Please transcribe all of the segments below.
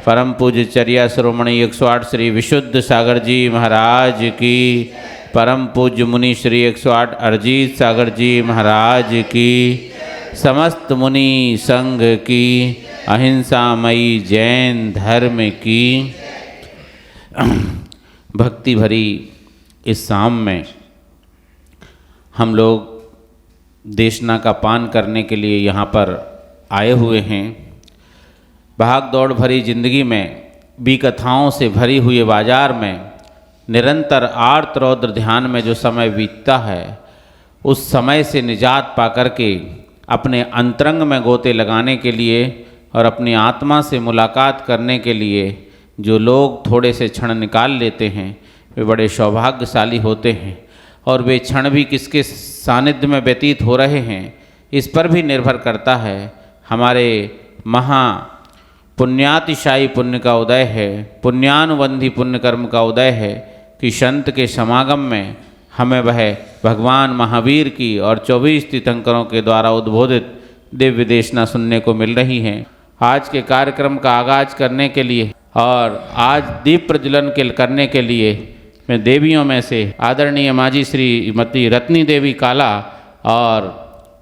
परम पूज्य चर्या शिरोमणि 108 श्री विशुद्ध सागर जी महाराज की, परम पूज्य मुनि श्री 108 अरजीत सागर जी महाराज की, समस्त मुनि संघ की, अहिंसामयी जैन धर्म की। भक्ति भरी इस शाम में हम लोग देशना का पान करने के लिए यहाँ पर आए हुए हैं। भाग दौड़ भरी जिंदगी में विकथाओं से भरी हुई बाजार में निरंतर आर्त रौद्र ध्यान में जो समय बीतता है, उस समय से निजात पा करके अपने अंतरंग में गोते लगाने के लिए और अपनी आत्मा से मुलाकात करने के लिए जो लोग थोड़े से क्षण निकाल लेते हैं, वे बड़े सौभाग्यशाली होते हैं। और वे क्षण भी किसके सानिध्य में व्यतीत हो रहे हैं, इस पर भी निर्भर करता है। हमारे महा पुण्यातिशायी पुण्य का उदय है, पुण्यानुबंधी पुण्य कर्म का उदय है कि संत के समागम में हमें वह भगवान महावीर की और 24 तीर्थंकरों के द्वारा उद्बोधित दिव्य देशना सुनने को मिल रही हैं। आज के कार्यक्रम का आगाज करने के लिए और आज दीप प्रज्वलन के करने के लिए मैं देवियों में से आदरणीय माजी श्रीमती रत्नी देवी काला और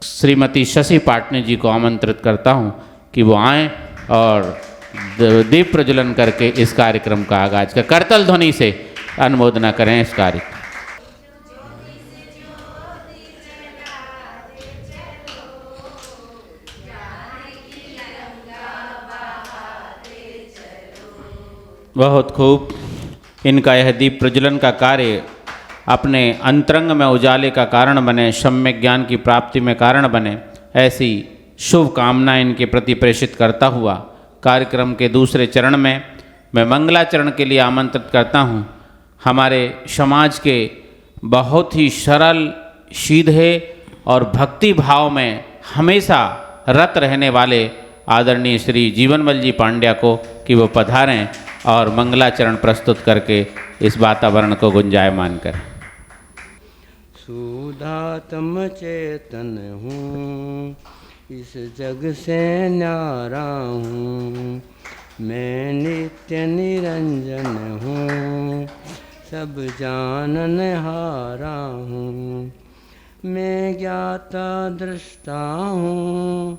श्रीमती शशि पाटनी जी को आमंत्रित करता हूं कि वो आएं और दीप प्रज्वलन करके इस कार्यक्रम का आगाज का करतल ध्वनि से अनुमोदना करें इस कार्य। बहुत खूब। इनका यह दीप प्रज्वलन का कार्य अपने अंतरंग में उजाले का कारण बने, सम्यक ज्ञान की प्राप्ति में कारण बने, ऐसी शुभ कामना इनके प्रति प्रेषित करता हुआ कार्यक्रम के दूसरे चरण में मैं मंगलाचरण के लिए आमंत्रित करता हूँ हमारे समाज के बहुत ही सरल, सीधे और भक्ति भाव में हमेशा रत रहने वाले आदरणीय श्री जीवनमल जी पांड्या को कि वो पधारें और मंगलाचरण प्रस्तुत करके इस वातावरण को गुंजायमान करें। सुधात्म चेतन हूँ, इस जग से न्यारा हूँ, मैं नित्य निरंजन हूँ, सब जानन हारा हूँ, मैं ज्ञाता दृष्टा हूँ,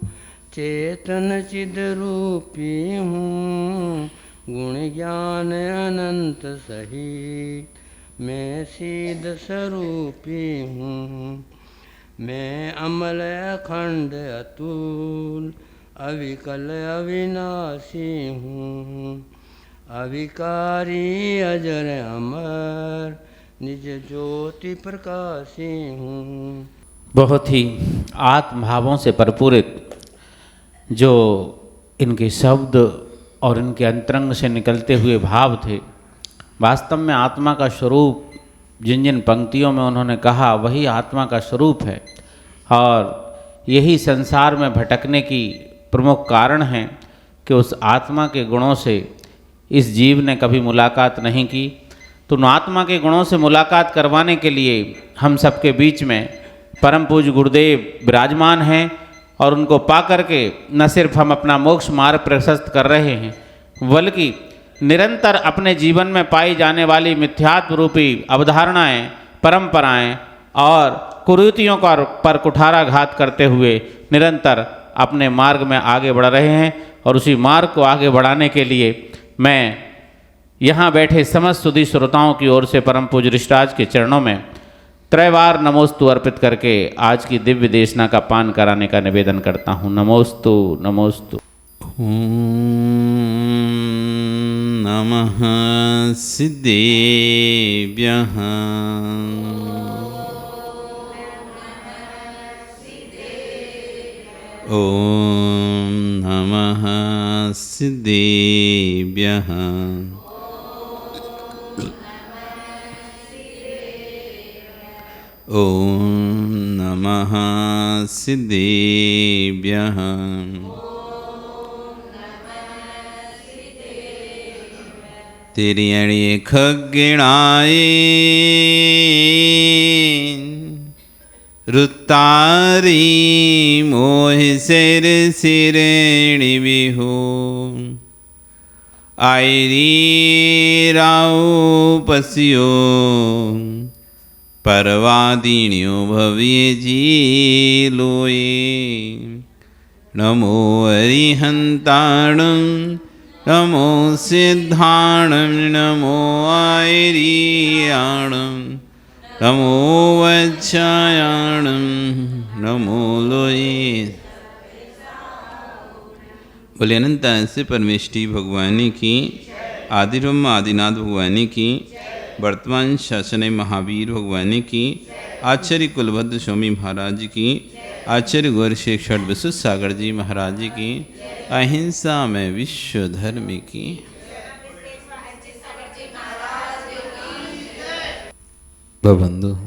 चेतन चिद रूपी हूँ, गुण ज्ञान अनंत सहित मैं सीध स्वरूपी हूँ, मैं अमल अखंड अतुल अविकल अविनाशी हूँ, अविकारी अजर अमर निज ज्योति प्रकाशी हूँ। बहुत ही आत्मभावों से परिपूरित जो इनके शब्द और इनके अंतरंग से निकलते हुए भाव थे, वास्तव में आत्मा का स्वरूप जिन जिन पंक्तियों में उन्होंने कहा वही आत्मा का स्वरूप है। और यही संसार में भटकने की प्रमुख कारण है कि उस आत्मा के गुणों से इस जीव ने कभी मुलाकात नहीं की। तो उन आत्मा के गुणों से मुलाकात करवाने के लिए हम सबके बीच में परम पूज्य गुरुदेव विराजमान हैं और उनको पा करके न सिर्फ हम अपना मोक्ष मार्ग प्रशस्त कर रहे हैं, बल्कि निरंतर अपने जीवन में पाई जाने वाली मिथ्यात्व रूपी अवधारणाएं, परंपराएं और कुरीतियों का पर कुठाराघात करते हुए निरंतर अपने मार्ग में आगे बढ़ रहे हैं। और उसी मार्ग को आगे बढ़ाने के लिए मैं यहाँ बैठे समस्त सुधी श्रोताओं की ओर से परम पूज्य ऋषिराज के चरणों में त्रैवार नमोस्तु अर्पित करके आज की दिव्य देशना का पान कराने का निवेदन करता हूँ। नमोस्तु नमोस्तु। नमः सिद्धेभ्यः ॐ नमः सिद्धेभ्यः ॐ नमः सिद्धेभ्यः तेरी अड़ी खगिणाए रुतारी मोह सिर सिरेणी बिहू आयरी राउ पस्यो परवादिन्यो भव्य जी लोए नमो अरिहंताणं नमो सिद्धाणं नमो आयरियाणं नमो वच्छायाणं नमो लोए। बोले अनंत से परमेष्टि भगवानी की, आदिब्रह्म आदिनाथ भगवानी की, वर्तमान शासन महावीर भगवानी की, आचार्य कुलभद्र स्वामी महाराज की, आचार्य गौर शेख षट विशुद्ध सागर जी महाराज जी की, अहिंसा में विश्व धर्म की। बंधु,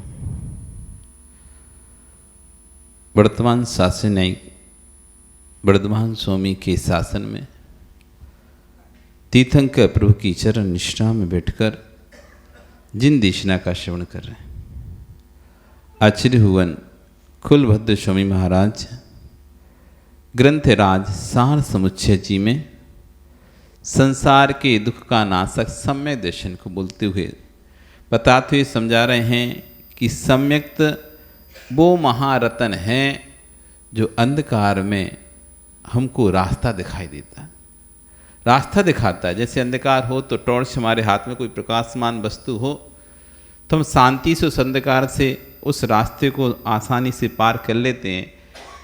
वर्तमान शासन वर्धमान स्वामी के शासन में तीर्थंकर प्रभु की चरण निष्ठा में बैठकर जिन देशना का श्रवण कर रहे हैं, आचार्य हुवन कुलभद्र स्वामी महाराज ग्रंथराज सार समुच्चय जी में संसार के दुख का नाशक सम्यक दर्शन को बोलते हुए बताते हुए समझा रहे हैं कि सम्यक्त वो महारत्न है जो अंधकार में हमको रास्ता दिखाई देता है, रास्ता दिखाता है। जैसे अंधकार हो तो टॉर्च हमारे हाथ में कोई प्रकाशमान वस्तु हो तो हम शांति से उस अंधकार से उस रास्ते को आसानी से पार कर लेते हैं।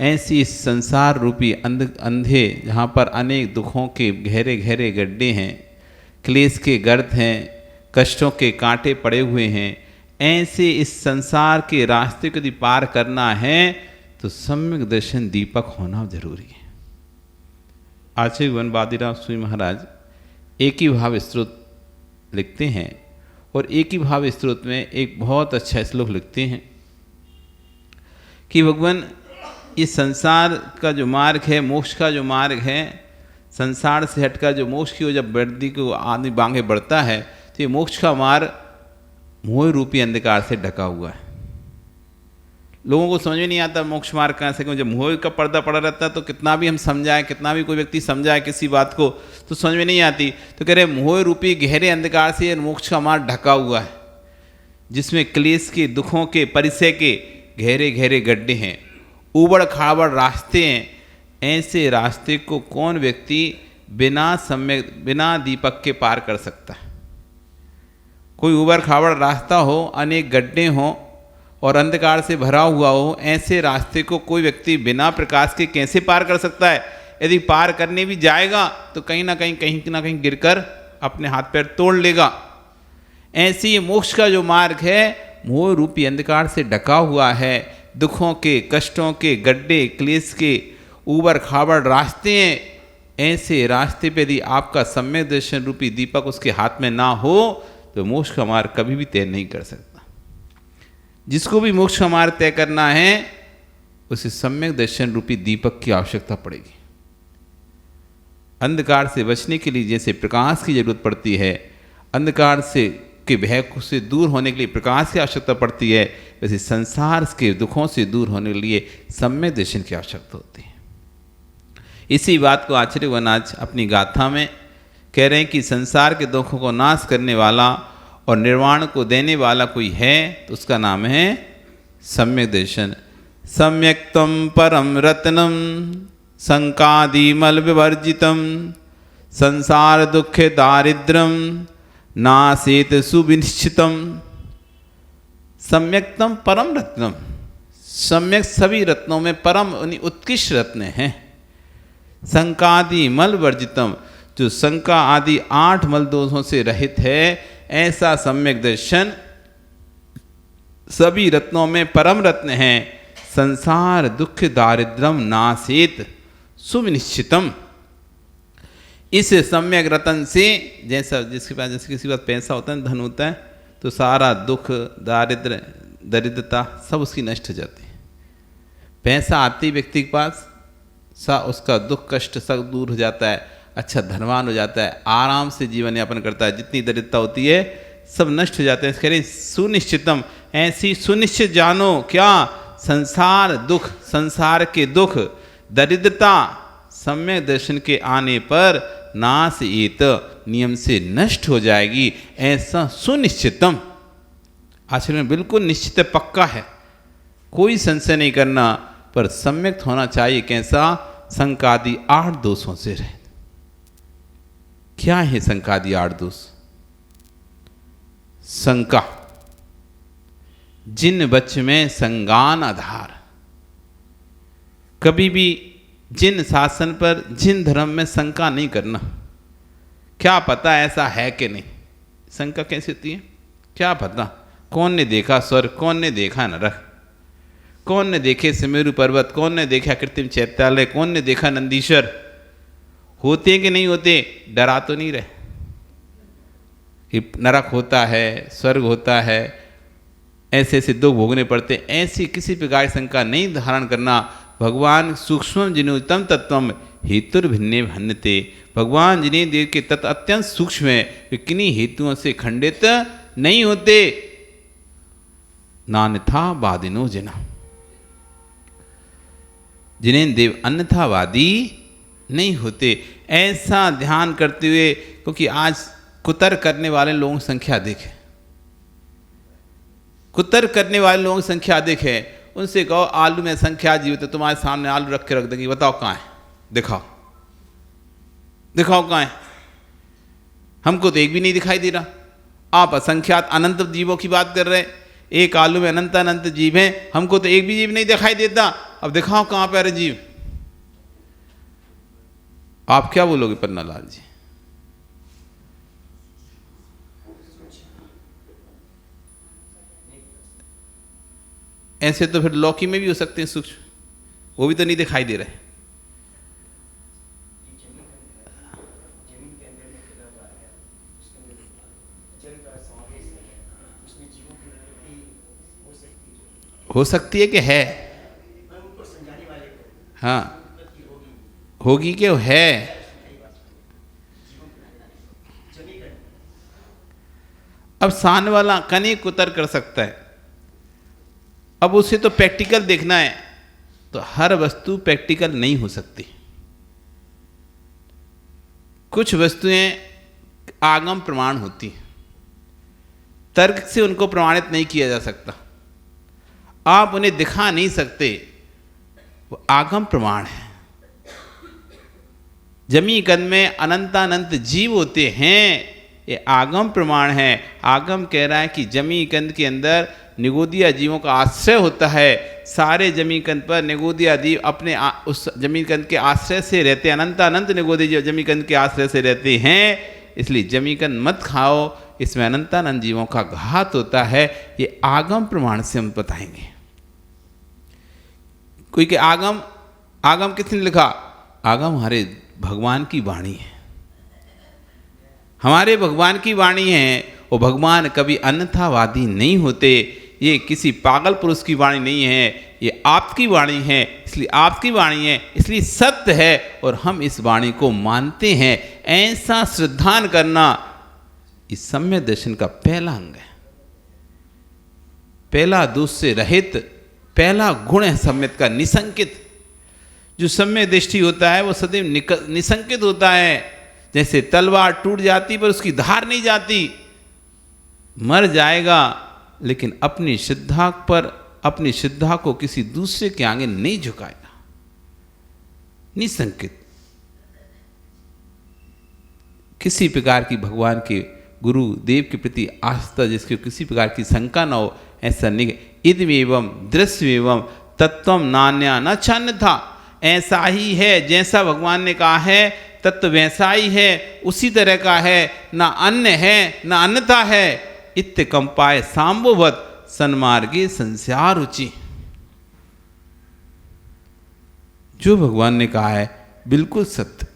ऐसी इस संसार रूपी अंधे जहाँ पर अनेक दुखों के गहरे गहरे गड्ढे हैं, क्लेश के गर्त हैं, कष्टों के कांटे पड़े हुए हैं, ऐसे इस संसार के रास्ते को यदि पार करना है तो सम्यक दर्शन दीपक होना जरूरी है। आचार्य वन बादीराव स्वामी महाराज एक ही भाव स्तोत्र लिखते हैं और एक ही भाव स्तोत्र में एक बहुत अच्छा श्लोक लिखते हैं कि भगवान इस संसार का जो मार्ग है, मोक्ष का जो मार्ग है, संसार से हटकर जो मोक्ष की ओर जब वृद्धि को आदमी बांगे बढ़ता है तो ये मोक्ष का मार्ग मोह रूपी अंधकार से ढका हुआ है। लोगों को समझ में नहीं आता मोक्ष मार्ग कहाँ से, जब मोह का पर्दा पड़ा रहता है तो कितना भी हम समझाएं, कितना भी कोई व्यक्ति समझाए किसी बात को तो समझ में नहीं आती। तो कह रहे मोह रूपी गहरे अंधकार से मोक्ष का मार्ग ढका हुआ है, जिसमें क्लेश के दुखों के परिचय के गहरे गहरे गड्ढे हैं, उबड़ खाबड़ रास्ते हैं। ऐसे रास्ते को कौन व्यक्ति बिना दीपक के पार कर सकता है? कोई उबड़ खाबड़ रास्ता हो, अनेक गड्ढे हों और अंधकार से भरा हुआ हो, ऐसे रास्ते को कोई व्यक्ति बिना प्रकाश के कैसे पार कर सकता है? यदि पार करने भी जाएगा तो कहीं ना कहीं गिरकर अपने हाथ पैर तोड़ लेगा। ऐसे ही मोक्ष का जो मार्ग है मोह रूपी अंधकार से ढका हुआ है, दुखों के, कष्टों के गड्ढे, क्लेश के उबड़ खाबड़ रास्ते हैं। ऐसे रास्ते पे यदि आपका सम्यक दर्शन रूपी दीपक उसके हाथ में ना हो तो मोक्ष का मार्ग कभी भी तय नहीं कर सकता। जिसको भी मोक्ष का मार्ग तय करना है उसे सम्यक दर्शन रूपी दीपक की आवश्यकता पड़ेगी। अंधकार से बचने के लिए जैसे प्रकाश की जरूरत पड़ती है, अंधकार से के भय से दूर होने के लिए प्रकाश की आवश्यकता पड़ती है, वैसे संसार के दुखों से दूर होने के लिए सम्यक दर्शन की आवश्यकता होती है। इसी बात को आचार्य वन आज अपनी गाथा में कह रहे हैं कि संसार के दुखों को नाश करने वाला और निर्वाण को देने वाला कोई है तो उसका नाम है सम्यक दर्शन। सम्यक्तम परम रत्नम संकादिमल विवर्जितम संसार दुख दारिद्रम नासेत सुविनिश्चितम। सम्यक्तम परम रत्नम, सम्यक सभी रत्नों में परम उत्कृष्ट रत्न हैं। संकादि मल वर्जितम, जो शंका आदि 8 मल दोषों से रहित है, ऐसा सम्यक दर्शन सभी रत्नों में परम रत्न है। संसार दुख दारिद्रम नासेत सुविनिश्चितम। इस सम्यक रतन से जैसा जिसके पास जैसे किसी पास पैसा होता है, धन होता है, तो सारा दुख दरिद्रता सब उसकी नष्ट हो जाती है। पैसा आते ही व्यक्ति के पास उसका दुख कष्ट सब दूर हो जाता है, अच्छा धनवान हो जाता है, आराम से जीवन यापन करता है। जितनी दरिद्रता होती है सब नष्ट हो जाते हैं। कह रहे सुनिश्चितम, ऐसी सुनिश्चित जानो क्या, संसार दुख, संसार के दुख, दरिद्रता सम्यक दर्शन के आने पर नाश एत नियम से नष्ट हो जाएगी, ऐसा सुनिश्चितम, आचरण में बिल्कुल निश्चित पक्का है, कोई संशय नहीं करना, पर सम्यक होना चाहिए। कैसा? संकादि 8 दोषों से रहे। क्या है संकादि 8 दोष? शंका, जिन बच्च में संगान आधार, कभी भी जिन शासन पर, जिन धर्म में शंका नहीं करना। क्या पता ऐसा है कि नहीं? शंका कैसे होती है? क्या पता, कौन ने देखा स्वर्ग, कौन ने देखा नरक, कौन ने देखे सुमेरु पर्वत, कौन ने देखा कृत्रिम चैत्यालय, कौन ने देखा नंदीश्वर, होते कि नहीं होते? डरा तो नहीं रहे कि नरक होता है, स्वर्ग होता है, ऐसे ऐसे दुख भोगने पड़ते, ऐसी किसी प्रकार की शंका नहीं धारण करना। भगवान सूक्ष्म जिनोतम तत्वम हेतुर्भिन्ने भिन्नते, भगवान जिन्हें देव के तत्व अत्यंत सूक्ष्म है, वे किन्हीं हेतुओं से खंडित नहीं होते। नान्यथा वादिनो जना, जिन्हें देव अन्यथावादी नहीं होते। ऐसा ध्यान करते हुए, क्योंकि आज कुतर करने वाले लोगों की संख्या अधिक है, कुतर करने वाले लोगों की संख्या अधिक है। उनसे कहो आलू में संख्या जीवित है, तुम्हारे सामने आलू रख के रख देंगे, बताओ कहाँ है, दिखाओ दिखाओ कहाँ है। हमको तो एक भी नहीं दिखाई दे रहा। आप असंख्यात अनंत जीवों की बात कर रहे हैं, एक आलू में अनंत अनंत जीव हैं, हमको तो एक भी जीव नहीं दिखाई देता। अब दिखाओ कहाँ पे अरे जीव। आप क्या बोलोगे पन्नालाल जी? ऐसे तो फिर लौकी में भी हो सकते हैं सूक्ष्म, वो भी तो नहीं दिखाई दे रहे। हो सकती है कि है, हाँ होगी कि है। अब सान वाला कने कुतर कर सकता है, अब उसे तो प्रैक्टिकल देखना है, तो हर वस्तु प्रैक्टिकल नहीं हो सकती। कुछ वस्तुएं आगम प्रमाण होती हैं, तर्क से उनको प्रमाणित नहीं किया जा सकता, आप उन्हें दिखा नहीं सकते, वो आगम प्रमाण है। जमी कंद में अनंतानंत जीव होते हैं, ये आगम प्रमाण है। आगम कह रहा है कि जमी कंद के अंदर निगोदिया जीवों का आश्रय होता है, सारे जमी कंद पर निगोदिया जीव अपने उस जमी कंद के आश्रय से रहते हैं, अनंतानंत निगोदिया जीव जमी कंद के आश्रय से रहते हैं। इसलिए जमी कंद मत खाओ, इसमें अनंतानंत जीवों का घात होता है। ये आगम प्रमाण से हम बताएंगे। कोई के आगम, आगम किसने लिखा? आगम हमारे भगवान की वाणी है, हमारे भगवान की वाणी है। वो भगवान कभी अन्यथावादी नहीं होते। ये किसी पागल पुरुष की वाणी नहीं है, ये आपकी वाणी है, इसलिए आपकी वाणी है, इसलिए सत्य है और हम इस वाणी को मानते हैं। ऐसा श्रद्धान करना इस सम्यक दर्शन का पहला अंग है, पहला दोष से रहित पहला गुण है सम्यक का, निसंकित। जो सम्यक दृष्टि होता है वो सदैव निसंकित होता है। जैसे तलवार टूट जाती पर उसकी धार नहीं जाती, मर जाएगा लेकिन अपनी श्रद्धा पर, अपनी श्रद्धा को किसी दूसरे के आगे नहीं झुकाएगा, निसंकित। किसी प्रकार की भगवान के गुरु देव के प्रति आस्था जिसके किसी प्रकार की शंका न हो, ऐसा नहीं। इदमेवं दृश्यमेवं तत्वम नान्या न छान्य था, ऐसा ही है जैसा भगवान ने कहा है, तत्व वैसा ही है, उसी तरह का है, ना अन्य है ना अन्यथा है। इत्य कंपाय सांबोवत सन्मार्गे संस्यार रुचि। जो भगवान ने कहा है बिल्कुल सत्य।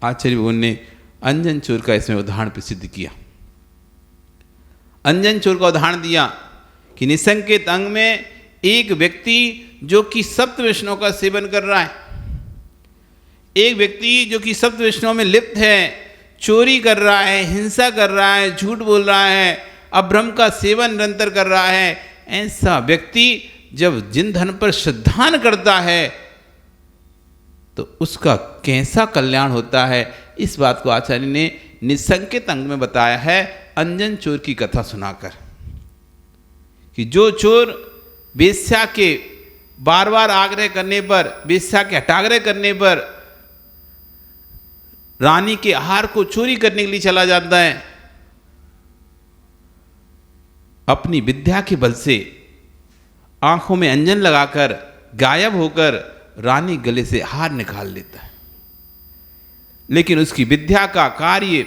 आचार्य उन्होंने अंजन चोर का इसमें उदाहरण प्रसिद्ध किया। अंजन चोर का उदाहरण दिया कि निसंकेत अंग में एक व्यक्ति जो कि सप्त वैष्णव का सेवन कर रहा है, एक व्यक्ति जो कि सप्त वैष्णव में लिप्त है, चोरी कर रहा है, हिंसा कर रहा है, झूठ बोल रहा है, अभ्रम का सेवन निरंतर कर रहा है, ऐसा व्यक्ति जब जिन धन पर श्रद्धान करता है तो तो उसका कैसा कल्याण होता है, इस बात को आचार्य ने निसंकेत अंग में बताया है अंजन चोर की कथा सुनाकर, कि जो चोर वेश्या के बार बार आग्रह करने पर, वेश्या के हटाग्रह करने पर रानी के आहार को चोरी करने के लिए चला जाता है, अपनी विद्या के बल से आंखों में अंजन लगाकर गायब होकर रानी गले से हार निकाल लेता है। लेकिन उसकी विद्या का कार्य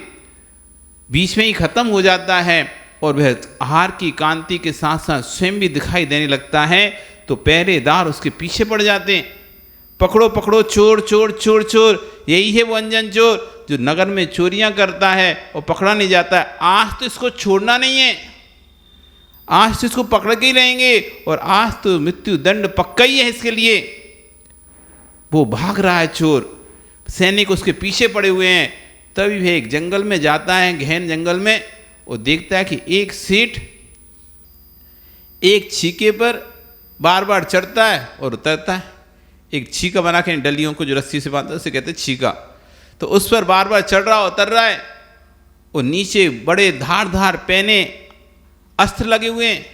बीच में ही खत्म हो जाता है और वह आहार की कांति के साथ साथ स्वयं भी दिखाई देने लगता है। तो पहरेदार उसके पीछे पड़ जाते हैं, पकड़ो पकड़ो चोर चोर चोर चोर। यही है वो अंजन चोर जो नगर में चोरियां करता है और पकड़ा नहीं जाता है। आज तो इसको छोड़ना नहीं है, आज तो इसको पकड़ के ही रहेंगे और आज तो मृत्यु दंड पक्का ही है इसके लिए। वो भाग रहा है चोर, सैनिक उसके पीछे पड़े हुए हैं। तभी वह एक जंगल में जाता है, गहन जंगल में, और देखता है कि एक सेठ एक छीके पर बार बार चढ़ता है और उतरता है। एक छीका बना के डलियों को जो रस्सी से बांधता है उसे कहते हैं छीका। तो उस पर बार बार चढ़ रहा उतर रहा है और नीचे बड़े धार धार पैने अस्त्र लगे हुए हैं।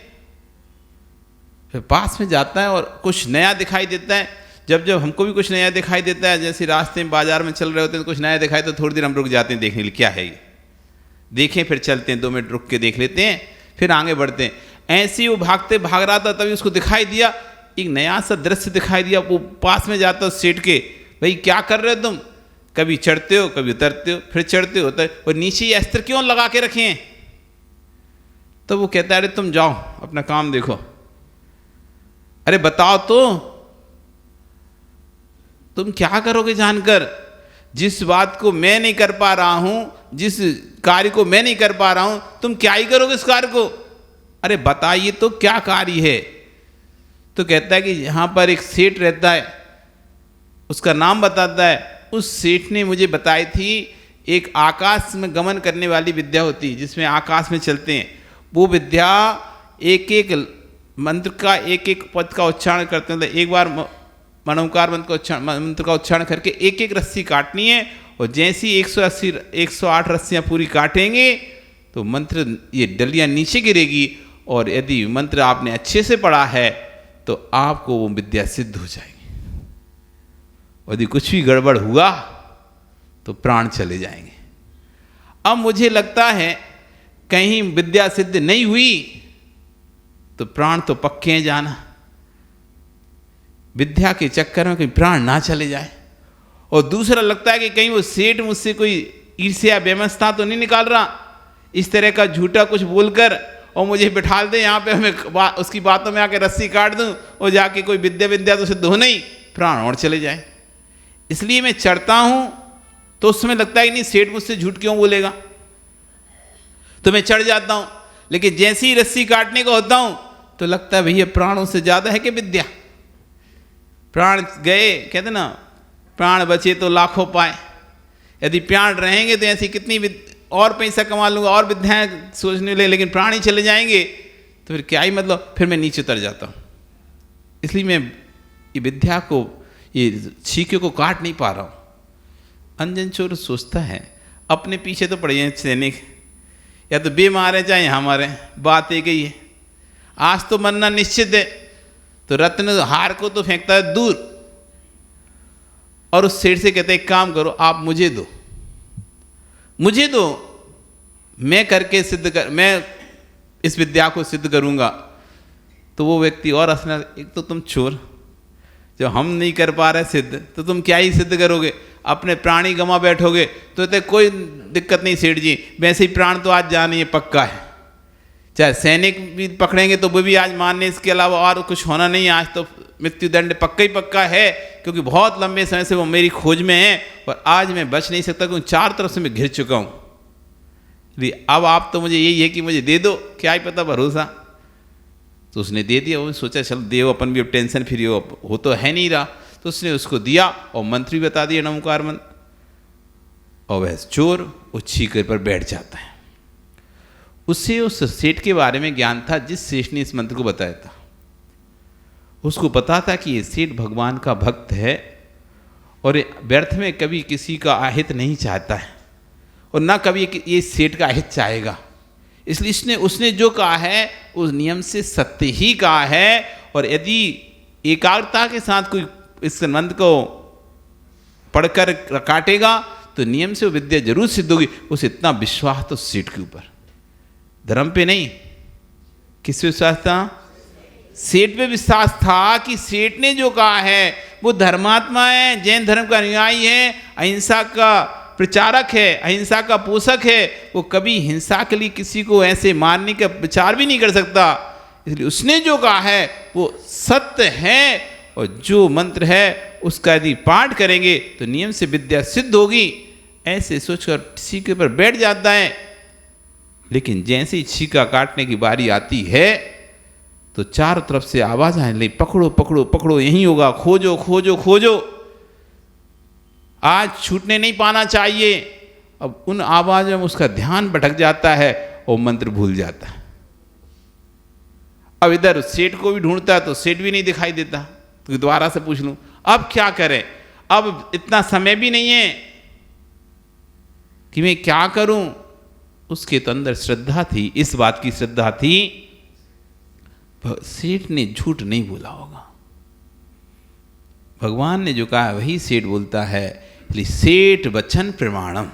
फिर पास में जाता है और कुछ नया दिखाई देता है। जब जब हमको भी कुछ नया दिखाई देता है, जैसे रास्ते में बाजार में चल रहे होते हैं तो कुछ नया दिखाई तो थोड़ी देर हम रुक जाते हैं देखने के लिए क्या है ये, देखें फिर चलते हैं, 2 मिनट रुक के देख लेते हैं, फिर आगे बढ़ते हैं। ऐसे ही वो भागते भाग रहा था, तभी उसको दिखाई दिया एक नया सा दृश्य दिखाई दिया। वो पास में जाता है सेठ के, भाई क्या कर रहे हो तुम, कभी चढ़ते हो कभी उतरते हो, फिर चढ़ते हो उतर, और नीचे ये अस्त्र क्यों लगा के रखे हैं। तो वो कहता है अरे तुम जाओ अपना काम देखो। अरे बताओ तो तुम क्या करोगे जानकर, जिस बात को मैं नहीं कर पा रहा हूं, जिस कार्य को मैं नहीं कर पा रहा हूं, तुम क्या ही करोगे इस कार्य को। अरे बताइए तो क्या कार्य है। तो कहता है कि यहां पर एक सेठ रहता है, उसका नाम बताता है। उस सेठ ने मुझे बताई थी एक आकाश में गमन करने वाली विद्या होती है, जिसमें आकाश में चलते हैं। वो विद्या एक एक मंत्र का एक एक पद का उच्चारण करते हैं। एक बार मनोकार मंत्र का उच्चारण करके एक एक रस्सी काटनी है, और जैसी 108 रस्सियां पूरी काटेंगे तो मंत्र ये डलियां नीचे गिरेगी, और यदि मंत्र आपने अच्छे से पढ़ा है तो आपको वो विद्या सिद्ध हो जाएगी। यदि कुछ भी गड़बड़ हुआ तो प्राण चले जाएंगे। अब मुझे लगता है कहीं विद्या सिद्ध नहीं हुई तो प्राण तो पक्के हैं जाना, विद्या के चक्कर में कहीं प्राण ना चले जाए। और दूसरा लगता है कि कहीं वो सेठ मुझसे कोई ईर्ष्या व्यवस्था तो नहीं निकाल रहा, इस तरह का झूठा कुछ बोलकर और मुझे बिठा दे यहाँ पे, मैं उसकी बातों में आके रस्सी काट दूं और जाके कोई विद्या तो सिद्ध हो नहीं, प्राण और चले जाए। इसलिए मैं चढ़ता हूं तो उस समय लगता है नहीं सेठ मुझसे झूठ क्यों बोलेगा, तो मैं चढ़ जाता हूं। लेकिन जैसे ही रस्सी काटने को होता हूं तो लगता है भैया प्राणों से ज्यादा है कि विद्या। प्राण गए, कहते ना प्राण बचे तो लाखों पाए। यदि प्राण रहेंगे तो ऐसी कितनी और पैसा कमा लूंगा और विद्याएं सोचने लगे, लेकिन प्राण ही चले जाएंगे तो फिर क्या ही मतलब, फिर मैं नीचे उतर जाता हूं। इसलिए मैं ये विद्या को, ये छीके को काट नहीं पा रहा हूं। अंजन चोर सोचता है अपने पीछे तो पड़े हैं सैनिक, या तो बे मारे चाहे हमारे, बात एक ही है, आज तो मरना निश्चित है। तो रत्न हार को तो फेंकता है दूर और उस सेठ से कहते हैं एक काम करो, आप मुझे दो, मैं करके सिद्ध कर, मैं इस विद्या को सिद्ध करूंगा। तो वो व्यक्ति और हंसना, एक तो तुम चोर, जो हम नहीं कर पा रहे सिद्ध, तो तुम क्या ही सिद्ध करोगे, अपने प्राणी गंवा बैठोगे। तो कोई दिक्कत नहीं सेठ जी, वैसे ही प्राण तो आज जाने पक्का है, चाहे सैनिक भी पकड़ेंगे तो वो भी आज मानने, इसके अलावा और कुछ होना नहीं, आज तो मृत्यु दंड पक्का ही पक्का है, क्योंकि बहुत लंबे समय से वो मेरी खोज में है और आज मैं बच नहीं सकता, क्योंकि 4 तरफ से मैं घिर चुका हूं। अब आप तो मुझे यही है कि मुझे दे दो, क्या ही पता भरोसा। तो उसने दे दिया, वो सोचा चल दे, अपन भी अब टेंशन फ्री हो तो है नहीं रहा। तो उसने उसको दिया और मंत्र भी बता दिया नमोकार मंत्र, और वह चोर उस छीके पर बैठ जाता है। उससे उस सेठ के बारे में ज्ञान था जिस सेठ ने इस मंत्र को बताया था। उसको पता था कि ये सेठ भगवान का भक्त है और व्यर्थ में कभी किसी का अहित नहीं चाहता है और ना कभी ये सेठ का अहित चाहेगा। इसलिए उसने जो कहा है उस नियम से सत्य ही कहा है। और यदि एकाग्रता के साथ कोई इस संबंध को पढ़कर काटेगा तो नियम से वो विद्या जरूर सिद्ध होगी। उसे इतना विश्वास तो सेठ के ऊपर, धर्म पे नहीं। किस पे विश्वास था? सेठ पे विश्वास था कि सेठ ने जो कहा है वो धर्मात्मा है, जैन धर्म का अनुयायी है, अहिंसा का प्रचारक है, अहिंसा का पोषक है। वो कभी हिंसा के लिए किसी को ऐसे मारने का विचार भी नहीं कर सकता। इसलिए उसने जो कहा है वो सत्य है। और जो मंत्र है उसका यदि पाठ करेंगे तो नियम से विद्या सिद्ध होगी, ऐसे सोचकर किसी के ऊपर बैठ जाता है। लेकिन जैसे ही छीका काटने की बारी आती है तो चारों तरफ से आवाज आने लगी, पकड़ो पकड़ो पकड़ो, यही होगा, खोजो खोजो खोजो, आज छूटने नहीं पाना चाहिए। अब उन आवाजों में उसका ध्यान भटक जाता है और मंत्र भूल जाता है। अब इधर सेठ को भी ढूंढता है तो सेठ भी नहीं दिखाई देता, तो दोबारा से पूछ लूं अब क्या करें, अब इतना समय भी नहीं है कि मैं क्या करूं। उसके तो अंदर श्रद्धा थी, इस बात की श्रद्धा थी सेठ ने झूठ नहीं बोला होगा, भगवान ने जो कहा वही सेठ बोलता है। इसलिए सेठ वचन प्रमाणम,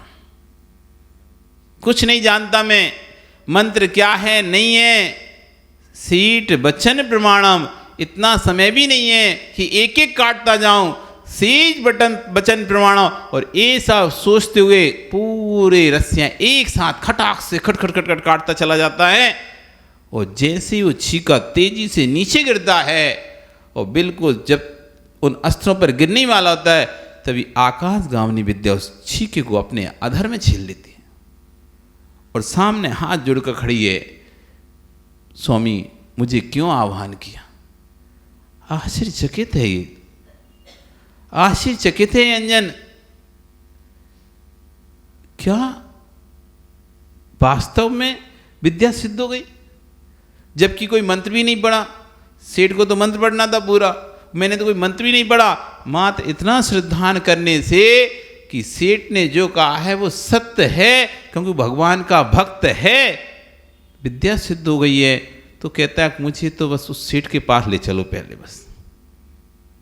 कुछ नहीं जानता मैं, मंत्र क्या है नहीं है, सेठ वचन प्रमाणम। इतना समय भी नहीं है कि एक एक काटता जाऊं, सेज बटन वचन प्रमाणम। और ऐसा सोचते हुए पूरे रस्सियां एक साथ खटाक से खट खट खट खट काटता चला जाता है। और जैसे ही वो छीका तेजी से नीचे गिरता है और बिल्कुल जब उन अस्त्रों पर गिरने वाला होता है तभी आकाशगामिनी विद्या उस छीके को अपने अधर में छील लेती है और सामने हाथ जोड़कर खड़ी है, स्वामी मुझे क्यों आह्वान किया। आश्चर्यचकित है ये, आश्चर्यचकित है अंजन, क्या वास्तव में विद्या सिद्ध हो गई? जबकि कोई मंत्र भी नहीं पढ़ा, सेठ को तो मंत्र पढ़ना था पूरा, मैंने तो कोई मंत्र भी नहीं पढ़ा। मात्र इतना श्रद्धान करने से कि सेठ ने जो कहा है वो सत्य है, क्योंकि भगवान का भक्त है, विद्या सिद्ध हो गई है। तो कहता है मुझे तो बस उस सेठ के पास ले चलो पहले, बस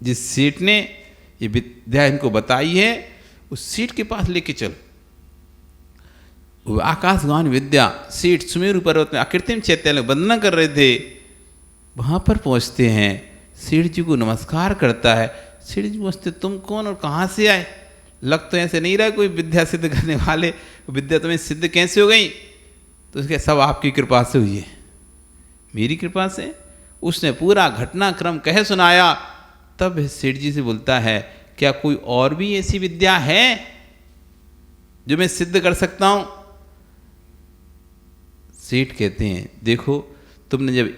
जिस सेठ ने ये विद्या इनको बताई है उस सेठ के पास लेके चलो। वो आकाशगान विद्या सेठ सुमेरु पर्वत में आकृतिम चैत्य वंदना कर रहे थे, वहां पर पहुंचते हैं, सेठ जी को नमस्कार करता है। सेठ जी पूछते तुम कौन और कहाँ से आए? लग तो ऐसे नहीं रहा कोई विद्या सिद्ध करने वाले, विद्या तुम्हें सिद्ध कैसे हो गई? तो उसके सब आपकी कृपा से हुई है। मेरी कृपा से? उसने पूरा घटनाक्रम कह सुनाया। तब सेठ जी से बोलता है क्या कोई और भी ऐसी विद्या है जो मैं सिद्ध कर सकता हूं? सेठ कहते हैं देखो तुमने जब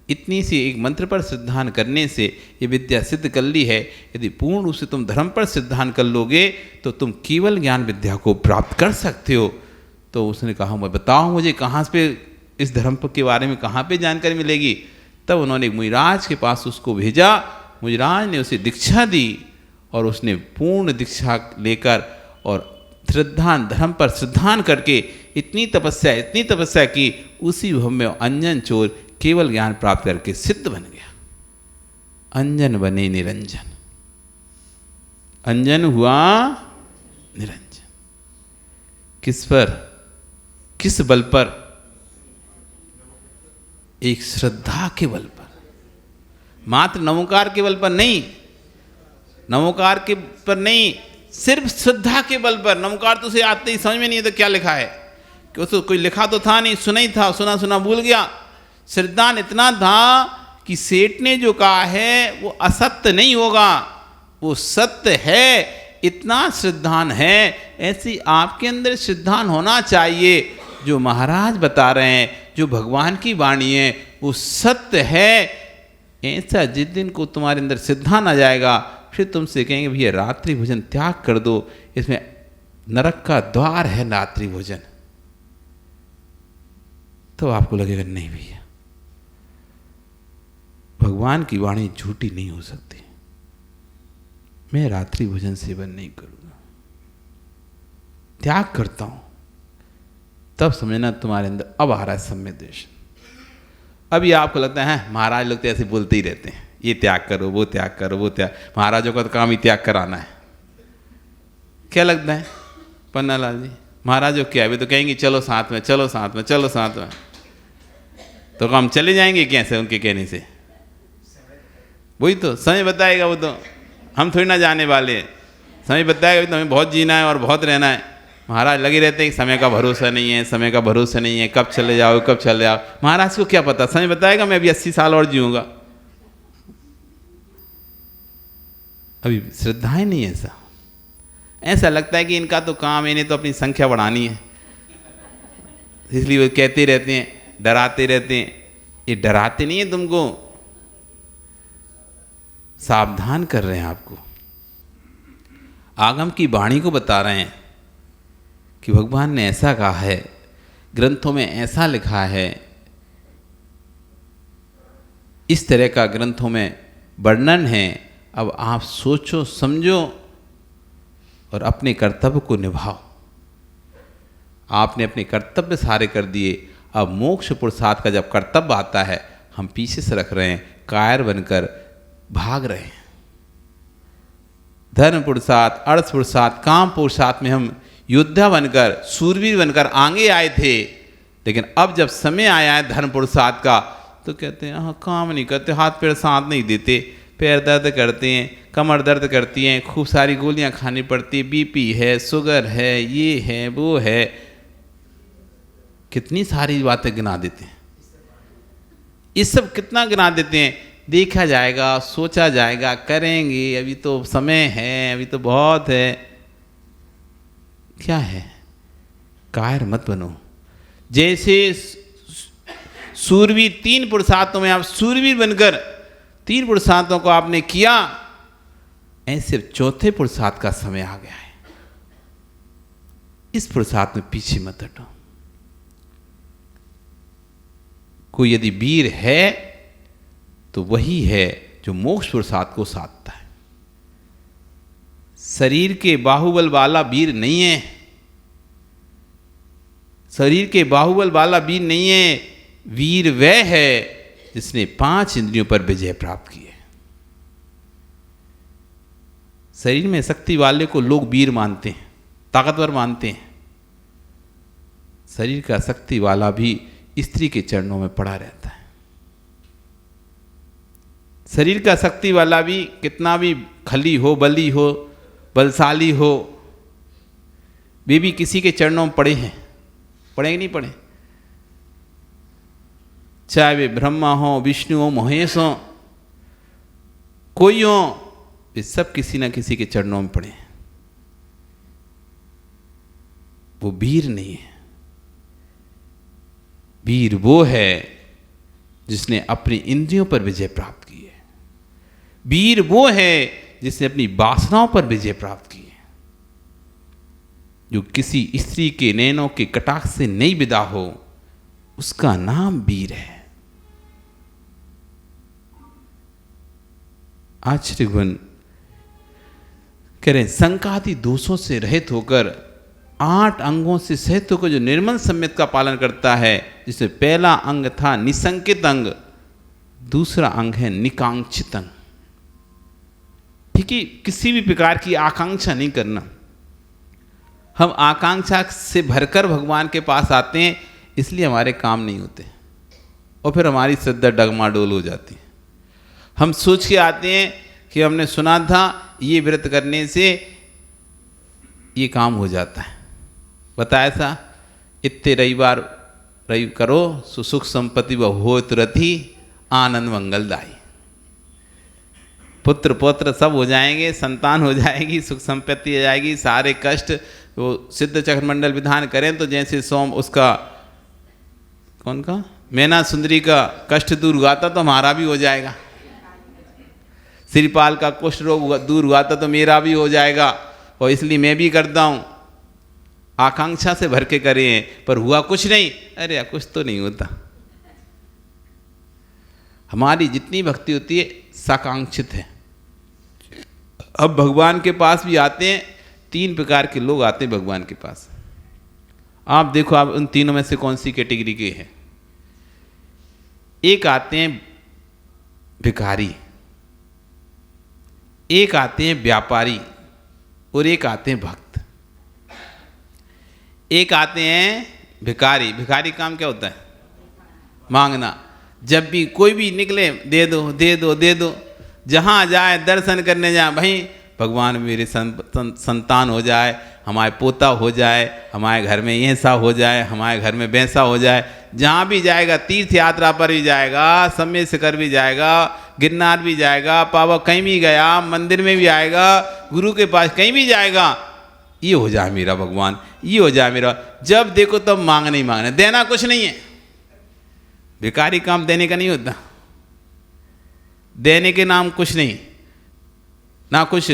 इतनी सी एक मंत्र पर श्रद्धान करने से ये विद्या सिद्ध कर ली है, यदि पूर्ण रूप से तुम धर्म पर श्रद्धान कर लोगे तो तुम केवल ज्ञान विद्या को प्राप्त कर सकते हो। तो उसने कहा मैं बताओ मुझे कहाँ पे इस धर्म के बारे में कहाँ पे जानकारी मिलेगी? तब उन्होंने मुनिराज के पास उसको भेजा, मुनिराज ने उसे दीक्षा दी और उसने पूर्ण दीक्षा लेकर और श्रद्धान धर्म पर श्रद्धान करके इतनी तपस्या की, उसी भव में अंजन चोर केवल ज्ञान प्राप्त करके सिद्ध बन गया। अंजन बने निरंजन, अंजन हुआ निरंजन। किस पर, किस बल पर? एक श्रद्धा के बल पर, मात्र नमोकार के बल पर नहीं, नमोकार के पर नहीं, सिर्फ श्रद्धा के बल पर। नमोकार तो उसे आते ही समझ में नहीं है तो क्या लिखा है, कि उसको कोई लिखा तो था नहीं, सुना ही था, सुना सुना भूल गया। श्रद्धान इतना था कि सेठ ने जो कहा है वो असत्य नहीं होगा, वो सत्य है, इतना श्रद्धान है। ऐसी आपके अंदर श्रद्धान होना चाहिए। जो महाराज बता रहे हैं, जो भगवान की वाणी है वो सत्य है। ऐसा जिस दिन को तुम्हारे अंदर श्रद्धान आ जाएगा, फिर तुमसे कहेंगे भैया रात्रि भोजन त्याग कर दो, इसमें नरक का द्वार है रात्रि भोजन, तो आपको लगेगा नहीं भैया भगवान की वाणी झूठी नहीं हो सकती। मैं रात्रि भोजन सेवन नहीं करूँगा, त्याग करता हूँ, तब समझना तुम्हारे अंदर अब आ रहा है सम्यक दर्शन। अभी आपको लगता है महाराज लोग तो ऐसे बोलते ही रहते हैं, ये त्याग करो, वो त्याग करो, वो त्याग, महाराजों का तो काम ही त्याग कराना है। क्या लगता है पन्नालाल जी, महाराजों क्या अभी तो कहेंगे चलो साथ में, चलो साथ में, चलो साथ में, तो हम चले जाएंगे कैसे उनके कहने से? वही तो समय बताएगा, वो तो हम थोड़ी ना जाने वाले हैं। समय बताएगा तो हमें बहुत जीना है और बहुत रहना है। महाराज लगे रहते हैं कि समय का भरोसा नहीं है, समय का भरोसा नहीं है, कब चले जाओ, कब चले जाओ। महाराज को क्या पता, समय बताएगा मैं अभी 80 साल और जीऊँगा। अभी श्रद्धाएं नहीं है ऐसा लगता है कि इनका तो काम है, इन्हें तो अपनी संख्या बढ़ानी है, इसलिए वो कहते रहते हैं, डराते रहते हैं। ये डराते नहीं है तुमको, सावधान कर रहे हैं आपको, आगम की वाणी को बता रहे हैं कि भगवान ने ऐसा कहा है, ग्रंथों में ऐसा लिखा है, इस तरह का ग्रंथों में वर्णन है। अब आप सोचो समझो और अपने कर्तव्य को निभाओ। आपने अपने कर्तव्य सारे कर दिए, अब मोक्ष पुरुषार्थ का जब कर्तव्य आता है, हम पीछे से रख रहे हैं, कायर बनकर भाग रहे हैं। धर्म पुरुषार्थ, अर्थ पुरुषार्थ, काम पुरुषार्थ में हम योद्धा बनकर, सूरवीर बनकर आगे आए थे, लेकिन अब जब समय आया है धर्म पुरुषार्थ का, तो कहते हैं हाँ काम नहीं करते, हाथ पैर साथ नहीं देते, पैर दर्द करते हैं, कमर दर्द करती हैं, खूब सारी गोलियां खानी पड़ती है, बीपी है, शुगर है, ये है, वो है, कितनी सारी बातें गिना देते हैं। ये सब कितना गिना देते हैं, देखा जाएगा, सोचा जाएगा, करेंगे, अभी तो समय है, अभी तो बहुत है। क्या है, कायर मत बनो। जैसे सूरवीर, 3 पुरुषार्थों में आप सूरवीर बनकर 3 पुरुषार्थों को आपने किया, ऐसे 4थे पुरुषार्थ का समय आ गया है। इस पुरुषार्थ में पीछे मत हटो। कोई यदि वीर है तो वही है जो मोक्ष पुरुषार्थ को साधता है। शरीर के बाहुबल वाला वीर नहीं है, शरीर के बाहुबल वाला वीर नहीं है। वीर वह है जिसने 5 इंद्रियों पर विजय प्राप्त की है। शरीर में शक्ति वाले को लोग वीर मानते हैं, ताकतवर मानते हैं। शरीर का शक्ति वाला भी स्त्री के चरणों में पड़ा रहता है। शरीर का शक्ति वाला भी कितना भी खली हो, बली हो, बलशाली हो, वे भी किसी के चरणों में पड़े हैं। पड़े कि नहीं पड़े? चाहे वे ब्रह्मा हो, विष्णु हो, महेश हो, कोई हो, वे सब किसी न किसी के चरणों में पड़े हैं। वो वीर नहीं है। वीर वो है जिसने अपनी इंद्रियों पर विजय प्राप्त की है। वीर वो है जिसने अपनी वासनाओं पर विजय प्राप्त की है। जो किसी स्त्री के नैनों के कटाक्ष से नहीं विदा हो, उसका नाम वीर है। आचार्य गुण कह रहे हैं, संकादि दोषों से रहित होकर 8 अंगों से सहित होकर जो निर्मल सम्यक का पालन करता है, जिसमें पहला अंग था निसंकित अंग, दूसरा अंग है निकांक्षित अंग। ठीक है, किसी भी प्रकार की आकांक्षा नहीं करना। हम आकांक्षा से भरकर भगवान के पास आते हैं, इसलिए हमारे काम नहीं होते और फिर हमारी श्रद्धा डगमाडोल हो जाती है। हम सोच के आते हैं कि हमने सुना था ये व्रत करने से ये काम हो जाता है, बताया था, इतने रविवार रवि करो सुसुख संपत्ति व होत रति आनंद मंगलदायी। पुत्र पौत्र सब हो जाएंगे, संतान हो जाएगी, सुख संपत्ति हो जाएगी, सारे कष्ट। वो सिद्ध चक्र मंडल विधान करें तो जैसे सोम उसका कौन का मैना सुंदरी का कष्ट दूर हुआ था तो हमारा भी हो जाएगा। श्रीपाल का कुष्ठ रोग दूर हुआ था तो मेरा भी हो जाएगा, और इसलिए मैं भी करता हूँ। आकांक्षा से भर के करें पर हुआ कुछ नहीं, अरे कुछ तो नहीं होता। हमारी जितनी भक्ति होती है साकांक्षित है। अब भगवान के पास भी आते हैं, 3 प्रकार के लोग आते हैं भगवान के पास। आप देखो, आप उन तीनों में से कौन सी कैटेगरी के हैं। एक आते हैं भिखारी, एक आते हैं व्यापारी, और एक आते हैं भक्त। एक आते हैं भिखारी। भिखारी काम क्या होता है? मांगना। जब भी कोई भी निकले, दे दो दे दो दे दो। जहाँ जाए, दर्शन करने जाए, भाई भगवान मेरे संतान हो जाए, हमारे पोता हो जाए, हमारे घर में ये सा हो जाए, हमारे घर में वैसा हो जाए। जहाँ भी जाएगा, तीर्थ यात्रा पर भी जाएगा, समय शिखर भी जाएगा, गिरनार भी जाएगा, पावक कहीं भी गया, मंदिर में भी आएगा, गुरु के पास कहीं भी जाएगा, ये हो जाए मेरा भगवान, ये हो जाए मेरा। जब देखो तब मांगना ही मांगना, देना कुछ नहीं है। भिखारी काम देने का नहीं होता। देने के नाम कुछ नहीं, ना कुछ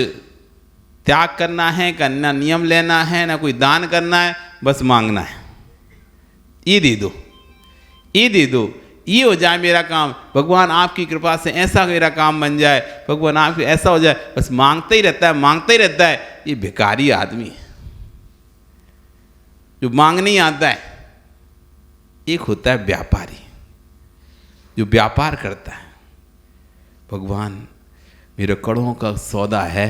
त्याग करना है, ना नियम लेना है, ना कोई दान करना है, बस मांगना है। ये दे दो, ये दे दो, ये हो जाए मेरा काम, भगवान आपकी कृपा से ऐसा मेरा काम बन जाए, भगवान आपकी ऐसा हो जाए, बस मांगता ही रहता है, मांगता ही रहता है। ये भिखारी आदमी है जो मांगने ही आता है। एक होता है व्यापारी, जो व्यापार करता है, भगवान मेरे करोड़ों का सौदा है,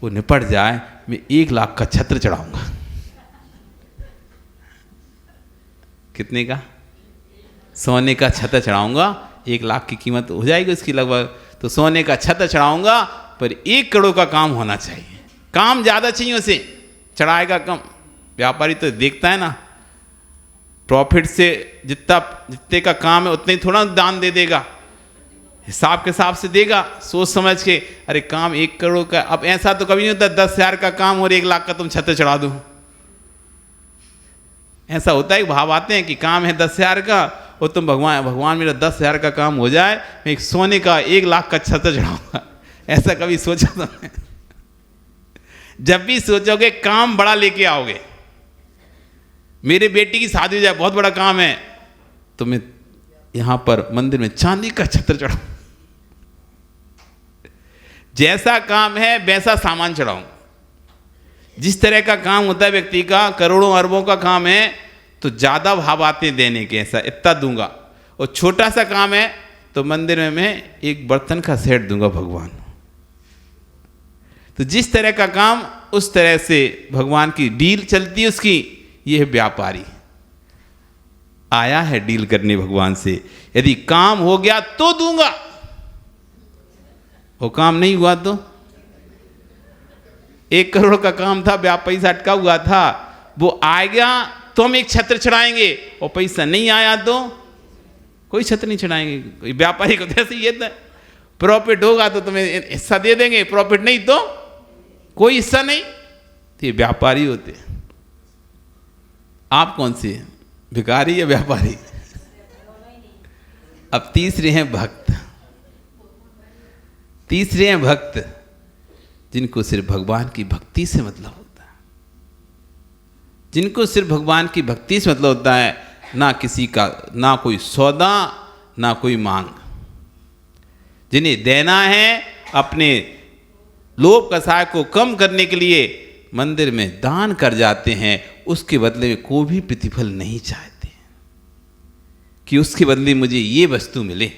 वो निपट जाए, मैं 1 लाख का छत्र चढ़ाऊंगा। कितने का? सोने का छत्र चढ़ाऊंगा, 1 लाख की कीमत हो जाएगी उसकी लगभग। तो सोने का छत्र चढ़ाऊंगा, पर 1 करोड़ का काम होना चाहिए। काम ज़्यादा चाहिए उसे, चढ़ाएगा कम। व्यापारी तो देखता है ना, प्रॉफिट से जितने का काम है उतने ही थोड़ा दान दे देगा, हिसाब के हिसाब से देगा, सोच समझ के। अरे काम 1 करोड़ का, अब ऐसा तो कभी नहीं होता 10,000 का काम और 1 लाख का तुम छत्र चढ़ा दो। ऐसा होता है, भाव आते हैं कि काम है 10,000 का और तुम भगवान मेरा 10,000 का काम हो जाए, मैं एक सोने का 1 लाख का छत्र चढ़ाऊंगा। ऐसा कभी सोचा तुमने? जब भी सोचोगे काम बड़ा लेके आओगे, मेरे बेटी की शादी हो जाए, बहुत बड़ा काम है, तो मैं यहां पर मंदिर में चांदी का छत्र चढ़ाऊं। जैसा काम है वैसा सामान चढ़ाऊं। जिस तरह का काम होता है व्यक्ति का, करोड़ों अरबों का काम है, तो ज्यादा भाव आते हैं देने के, ऐसा इतना दूंगा। और छोटा सा काम है तो मंदिर में मैं 1 बर्तन का सेट दूंगा भगवान। तो जिस तरह का काम उस तरह से भगवान की डील चलती है उसकी। ये है व्यापारी, आया है डील करने भगवान से। यदि काम हो गया तो दूंगा, वो काम नहीं हुआ तो 1 करोड़ का काम था, पैसा अटका हुआ था, वो आ गया तो हम 1 छत्र चढ़ाएंगे, और पैसा नहीं आया तो कोई छत्र नहीं चढ़ाएंगे। व्यापारी को जैसे ये था, प्रॉफिट होगा तो तुम्हें हिस्सा दे देंगे, प्रॉफिट नहीं तो कोई हिस्सा नहीं। तो ये व्यापारी होते हैं। आप कौन सी हैं, भिखारी या व्यापारी? अब तीसरे हैं भक्त। तीसरे हैं भक्त, जिनको सिर्फ भगवान की भक्ति से मतलब होता है। जिनको सिर्फ भगवान की भक्ति से मतलब होता है, ना किसी का, ना कोई सौदा, ना कोई मांग। जिन्हें देना है, अपने लोभ कसाय को कम करने के लिए मंदिर में दान कर जाते हैं, उसके बदले में कोई भी प्रतिफल नहीं चाहते कि उसके बदले मुझे ये वस्तु मिले,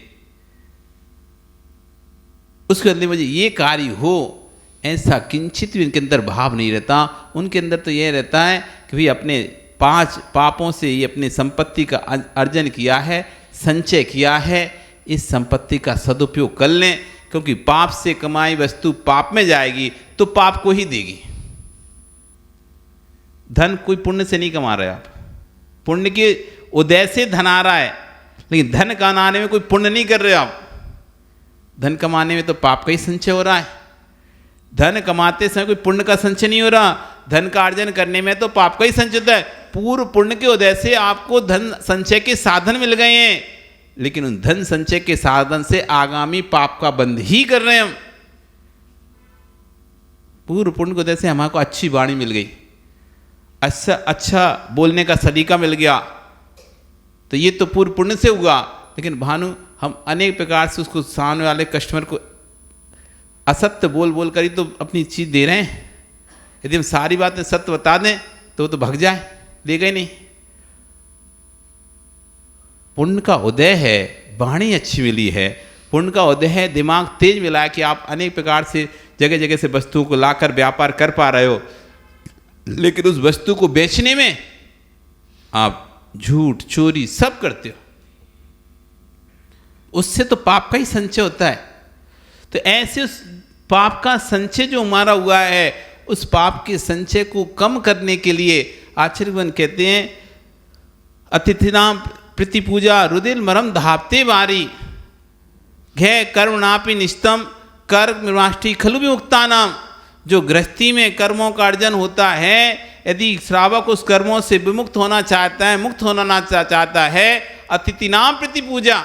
उसके बदले मुझे ये कार्य हो। ऐसा किंचित भी उनके अंदर भाव नहीं रहता। उनके अंदर तो यह रहता है कि भाई अपने 5 पापों से ये अपनी संपत्ति का अर्जन किया है, संचय किया है, इस संपत्ति का सदुपयोग कर लें, क्योंकि पाप से कमाई वस्तु पाप में जाएगी तो पाप को ही देगी। धन कोई पुण्य से नहीं कमा रहे आप, पुण्य के उदय से धन आ रहा है, लेकिन धन कमाने में कोई पुण्य नहीं कर रहे आप। धन कमाने में तो पाप का ही संचय हो रहा है। धन कमाते समय कोई पुण्य का संचय नहीं हो रहा। धन का अर्जन करने में तो पाप का ही संचय होता है। पूर्व पुण्य के उदय से आपको धन संचय के साधन मिल गए हैं, लेकिन उन धन संचय के साधन से आगामी पाप का बंध ही कर रहे हैं हम। पूर्व पुण्य के उदय से हमारे को अच्छी वाणी मिल गई, अच्छा बोलने का सलीका मिल गया, तो ये तो पूर्व पुण्य से हुआ। लेकिन भानु हम अनेक प्रकार से उसको सामने वाले कस्टमर को असत्य बोल बोल कर ही तो अपनी चीज दे रहे हैं। यदि हम सारी बातें सत्य बता दें तो वो तो भग जाए, देगा ही नहीं। पुण्य का उदय है, वाणी अच्छी मिली है, पुण्य का उदय है, दिमाग तेज मिला है कि आप अनेक प्रकार से जगह जगह से वस्तुओं को लाकर व्यापार कर पा रहे हो, लेकिन उस वस्तु को बेचने में आप झूठ चोरी सब करते हो, उससे तो पाप का ही संचय होता है। तो ऐसे उस पाप का संचय जो हमारा हुआ है, उस पाप के संचय को कम करने के लिए आचार्यगण कहते हैं अतिथिनाम प्रति पूजा रुदिर मरम धापते बारी घे कर्म नापि निष्तम कर्म राष्ट्री खलु विमुक्ता नाम। जो गृहस्थी में कर्मों का अर्जन होता है, यदि श्रावक उस कर्मों से विमुक्त होना चाहता है, मुक्त होना चाहता है, अतिथि नाम प्रति पूजा।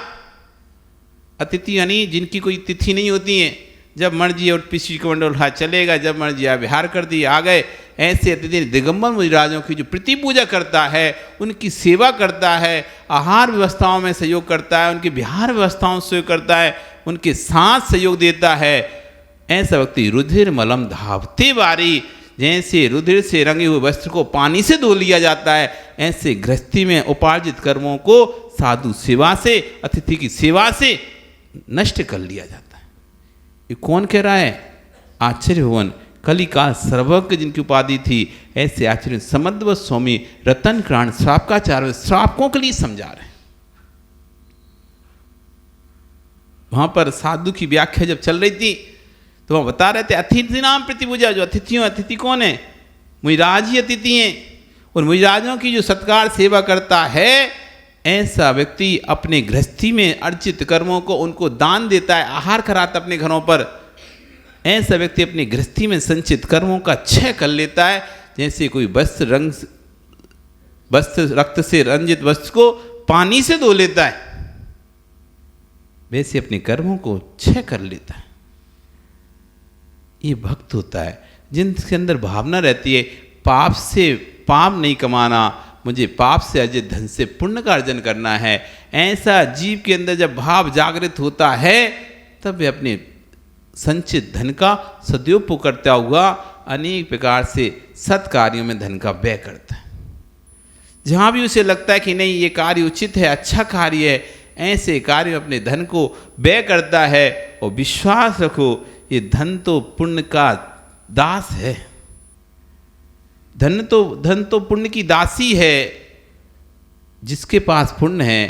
अतिथि यानी जिनकी कोई तिथि नहीं होती है, जब मर्जी और पिछली कमंडल उठा चलेगा, जब मर्जी आ विहार कर दिए आ गए। ऐसे अतिथि दिगंबर मुनिराजों की जो प्रति पूजा करता है, उनकी सेवा करता है, आहार व्यवस्थाओं में सहयोग करता है, उनकी विहार व्यवस्थाओं से सहयोग करता है, उनके साथ सहयोग देता है, ऐसा व्यक्ति रुधिर मलम धावते बारी, जैसे रुधिर से रंगे हुए वस्त्र को पानी से धो लिया जाता है, ऐसे गृहस्थी में उपार्जित कर्मों को साधु सेवा से, अतिथि की सेवा से नष्ट कर लिया जाता है। ये कौन कह रहा है? आचार्य भगवान कलिकाल सर्वज्ञ जिनकी उपाधि थी, ऐसे आचार्य समद्व स्वामी रतन क्राण श्रापकाचार्य श्रापकों के लिए समझा रहे हैं। वहां पर साधु की व्याख्या जब चल रही थी तो वह बता रहे थे अतिथि नाम प्रतिपूजा। जो अतिथियों, अतिथि कौन है? मुनिराज ही अतिथि हैं, और मुनिराजों की जो सत्कार सेवा करता है, ऐसा व्यक्ति अपने गृहस्थी में अर्जित कर्मों को उनको दान देता है, आहार कराता अपने घरों पर। ऐसा व्यक्ति अपनी गृहस्थी में संचित कर्मों का क्षय कर लेता है। जैसे कोई वस्त्र रक्त से रंजित वस्त्र को पानी से धो लेता है, वैसे अपने कर्मों को क्षय कर लेता है। ये भक्त होता है जिनके अंदर भावना रहती है पाप से पाप नहीं कमाना, मुझे पाप से अर्जित धन से पुण्य का अर्जन करना है। ऐसा जीव के अंदर जब भाव जागृत होता है, तब वे अपने संचित धन का सदुपयोग करता हुआ अनेक प्रकार से सत्कार्यों में धन का व्यय करता है। जहाँ भी उसे लगता है कि नहीं ये कार्य उचित है, अच्छा कार्य है, ऐसे कार्य में अपने धन को व्यय करता है। और विश्वास रखो, ये धन तो पुण्य का दास है, धन तो पुण्य की दासी है। जिसके पास पुण्य है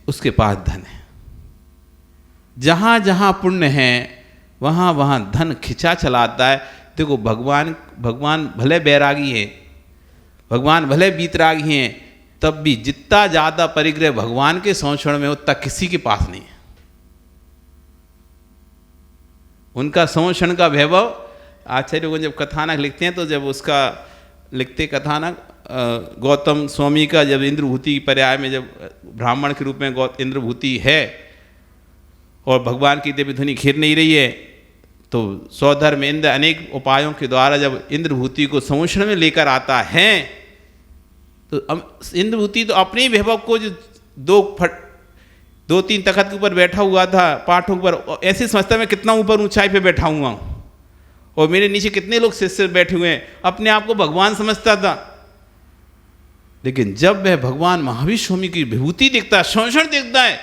उसके पास धन है। जहाँ जहाँ पुण्य है वहाँ वहाँ धन खिंचा चलाता है। देखो भगवान भले बैरागी है, भगवान भले बीतरागी हैं, तब भी जितना ज़्यादा परिग्रह भगवान के संरक्षण में उतना किसी के पास नहीं है। उनका संरक्षण का वैभव आचार्य को जब कथानक लिखते हैं, तो जब उसका लिखते कथानक गौतम स्वामी का जब इंद्रभूति पर्याय में जब ब्राह्मण के रूप में इंद्रभूति है और भगवान की देवी धुनी खिर नहीं रही है, तो सौधर्म इंद्र अनेक उपायों के द्वारा जब इंद्रभूति को संरक्षण में लेकर आता है, तो इंद्रभूति तो अपने वैभव को जो 2-3 तखत के ऊपर बैठा हुआ था, पाठों पर, ऐसे समझता मैं कितना ऊपर ऊंचाई पे बैठा हुआ हूँ और मेरे नीचे कितने लोग शिष्य बैठे हुए हैं, अपने आप को भगवान समझता था। लेकिन जब वह भगवान महावीर स्वामी की विभूति देखता है, संरक्षण देखता है,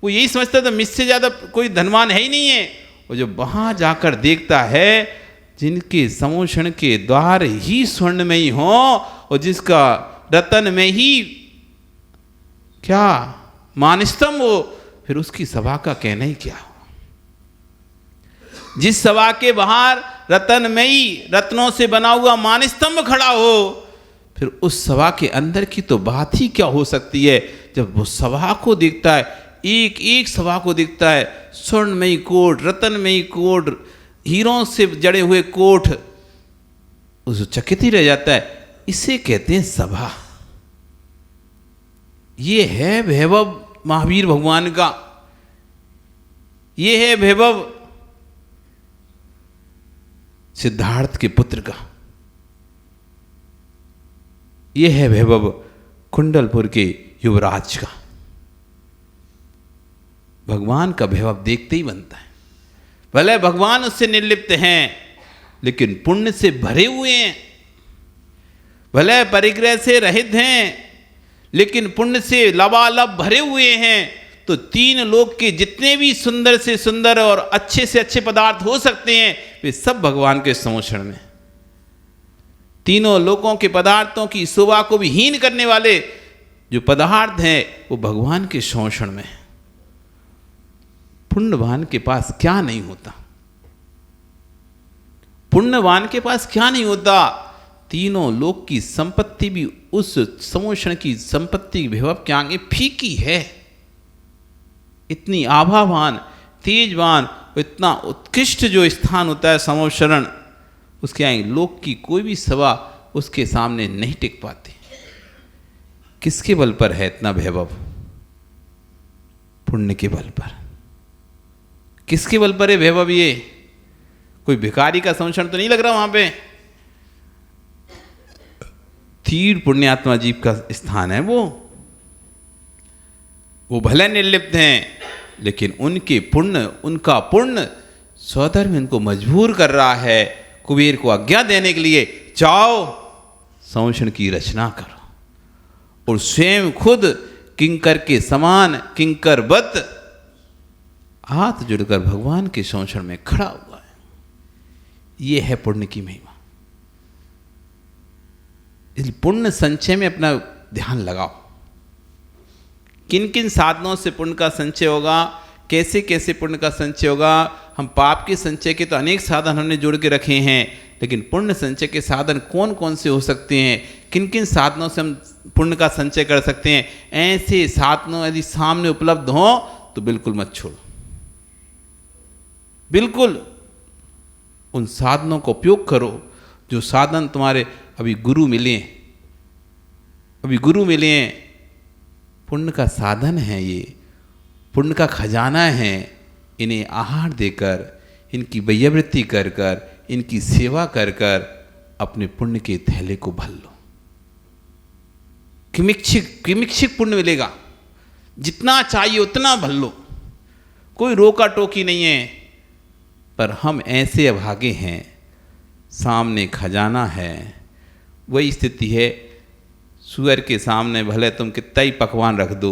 वो यही समझता था मुझसे ज़्यादा कोई धनवान है ही नहीं है। और जब वहाँ जाकर देखता है जिनके संरक्षण के द्वार ही स्वर्ण में ही हो और जिसका रतन में ही क्या मानस्तंभ हो, फिर उसकी सभा का कहना ही क्या हो। जिस सभा के बाहर रतनमयी रत्नों से बना हुआ मानस्तंभ खड़ा हो, फिर उस सभा के अंदर की तो बात ही क्या हो सकती है। जब वो सभा को देखता है, एक एक सभा को देखता है, स्वर्णमयी कोट, रतनमयी कोट, हीरों से जड़े हुए कोट, उस चकित ही रह जाता है। इसे कहते हैं सभा। ये है वैभव महावीर भगवान का, ये है वैभव सिद्धार्थ के पुत्र का, ये है वैभव कुंडलपुर के युवराज का। भगवान का वैभव देखते ही बनता है। भले भगवान उससे निर्लिप्त हैं लेकिन पुण्य से भरे हुए हैं, भले परिग्रह से रहित हैं लेकिन पुण्य से लबालब भरे हुए हैं। तो तीन लोक के जितने भी सुंदर से सुंदर और अच्छे से अच्छे पदार्थ हो सकते हैं वे सब भगवान के संरक्षण में। तीनों लोकों के पदार्थों की शोभा को भी हीन करने वाले जो पदार्थ हैं वो भगवान के शोषण में। पुण्यवान के पास क्या नहीं होता, पुण्यवान के पास क्या नहीं होता। तीनों लोक की संपत्ति भी उस समोषण की संपत्ति के विभव के आगे फीकी है। इतनी आभावान, तेजवान, इतना उत्कृष्ट जो स्थान होता है समोषण, उसके आगे लोक की कोई भी सभा उसके सामने नहीं टिक पाती। किसके बल पर है इतना वैभव? पुण्य के बल पर। किसके बल पर है वैभव? ये कोई भिखारी का संरक्षण तो नहीं लग रहा वहां पे। तीर पुण्यात्मा जीव का स्थान है वो भले निर्लिप्त हैं लेकिन उनके पुण्य, उनका पुण्य स्वधर्म इनको मजबूर कर रहा है कुबेर को आज्ञा देने के लिए, जाओ संरक्षण की रचना करो। और स्वयं खुद किंकर के समान किंकरवत हाथ जुड़कर भगवान के संरक्षण में खड़ा हुआ है। ये है पुण्य की महिमा। इस पुण्य संचय में अपना ध्यान लगाओ। किन किन साधनों से पुण्य का संचय होगा, कैसे कैसे पुण्य का संचय होगा। हम पाप के संचय के तो अनेक साधन हमने जोड़ के रखे हैं, लेकिन पुण्य संचय के साधन कौन कौन से हो सकते हैं, किन किन साधनों से हम पुण्य का संचय कर सकते हैं, ऐसे साधनों यदि सामने उपलब्ध हो तो बिल्कुल मत छोड़ो। बिल्कुल उन साधनों का उपयोग करो जो साधन तुम्हारे अभी गुरु मिले हैं। पुण्य का साधन है, ये पुण्य का खजाना है। इन्हें आहार देकर, इनकी वैयावृत्ति कर कर, इनकी सेवा कर कर अपने पुण्य के थैले को भर लो। किमिच्छिक पुण्य मिलेगा, जितना चाहिए उतना भर लो, कोई रोका टोकी नहीं है। पर हम ऐसे अभागे हैं, सामने खजाना है। वही स्थिति है, सुअर के सामने भले तुम कितना ही पकवान रख दो,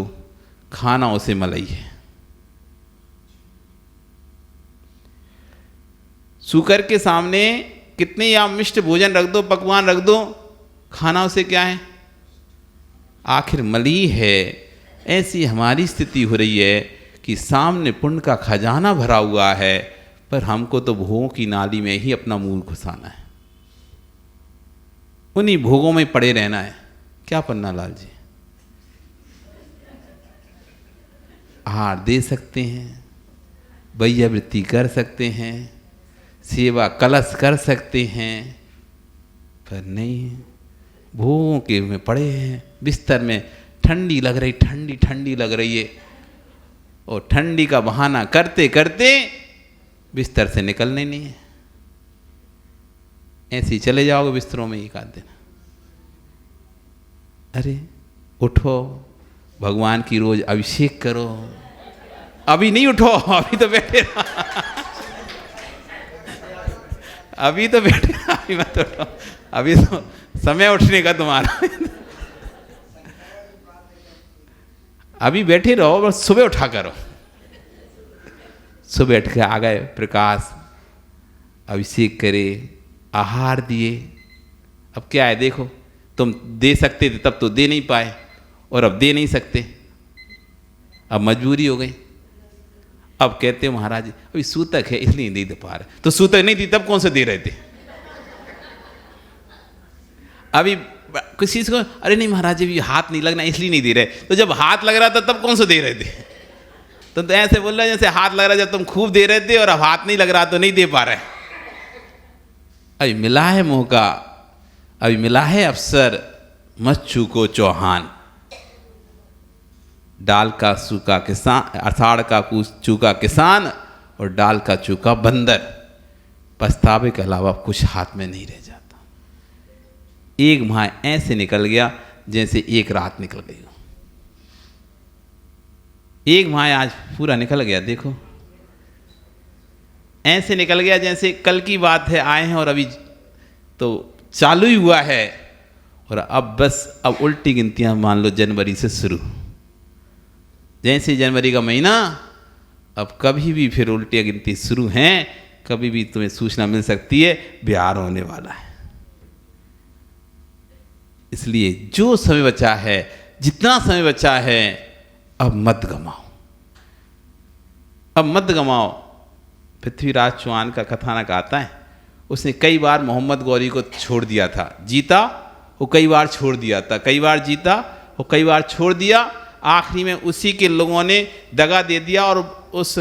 खाना उसे मलाई है। सुअर के सामने कितने या मिष्ट भोजन रख दो, पकवान रख दो, खाना उसे क्या है? आखिर मली है। ऐसी हमारी स्थिति हो रही है कि सामने पुण्य का खजाना भरा हुआ है, पर हमको तो भोगों की नाली में ही अपना मुंह घुसाना है, उन्हीं भोगों में पड़े रहना है। क्या पन्ना लाल जी? आहार दे सकते हैं, वैयावृत्ति कर सकते हैं, सेवा कलश कर सकते हैं, पर नहीं, भोगों के में पड़े हैं। बिस्तर में ठंडी लग रही है, और ठंडी का बहाना करते करते बिस्तर से निकलने नहीं है। ऐसे ही चले जाओगे बिस्तरों में एक आध दिन। अरे उठो, भगवान की रोज अभिषेक करो। अभी नहीं उठो, अभी तो बैठे अभी मत उठो, अभी तो समय उठने का तुम्हारा। अभी बैठे रहो, बस सुबह उठा करो। सुबह उठ के आ गए, प्रकाश अभिषेक करे, आहार दिए। अब क्या है, देखो तुम दे सकते थे तब तो दे नहीं पाए, और अब दे नहीं सकते, अब मजबूरी हो गई। अब कहते महाराज अभी सूतक है इसलिए नहीं दे पा रहे। तो सूतक नहीं थी तब कौन से दे रहे थे? अभी किसी चीज को अरे नहीं महाराज अभी हाथ नहीं लगना इसलिए नहीं दे रहे। तो जब हाथ लग रहा था तब कौन से दे रहे थे? तो ऐसे बोल रहे जैसे हाथ लग रहा जब तुम खूब दे रहे थे और अब हाथ नहीं लग रहा तो नहीं दे पा रहे। अभी मिला है मौका, अभी मिला है अवसर, मत चूको चौहान। डाल का सूखा किसान, अषाढ़ का चूका किसान और डाल का चूका बंदर। पछतावे के अलावा कुछ हाथ में नहीं रह जाता। एक माह ऐसे निकल गया जैसे एक रात निकल गई हो। एक माह आज पूरा निकल गया। देखो ऐसे निकल गया जैसे कल की बात है, आए हैं और अभी तो चालू ही हुआ है। और अब बस अब उल्टी गिनतियां मान लो जनवरी से शुरू, जैसे जनवरी का महीना, अब कभी भी फिर उल्टी गिनती शुरू हैं, कभी भी तुम्हें सूचना मिल सकती है बिहार होने वाला है। इसलिए जो समय बचा है, जितना समय बचा है, अब मत गमाओ, अब मत गमाओ। पृथ्वीराज चौहान का कथानक आता है, उसने कई बार मोहम्मद गौरी को छोड़ दिया था, जीता वो कई बार छोड़ दिया था, कई बार जीता वो कई बार छोड़ दिया, आखिरी में उसी के लोगों ने दगा दे दिया और उस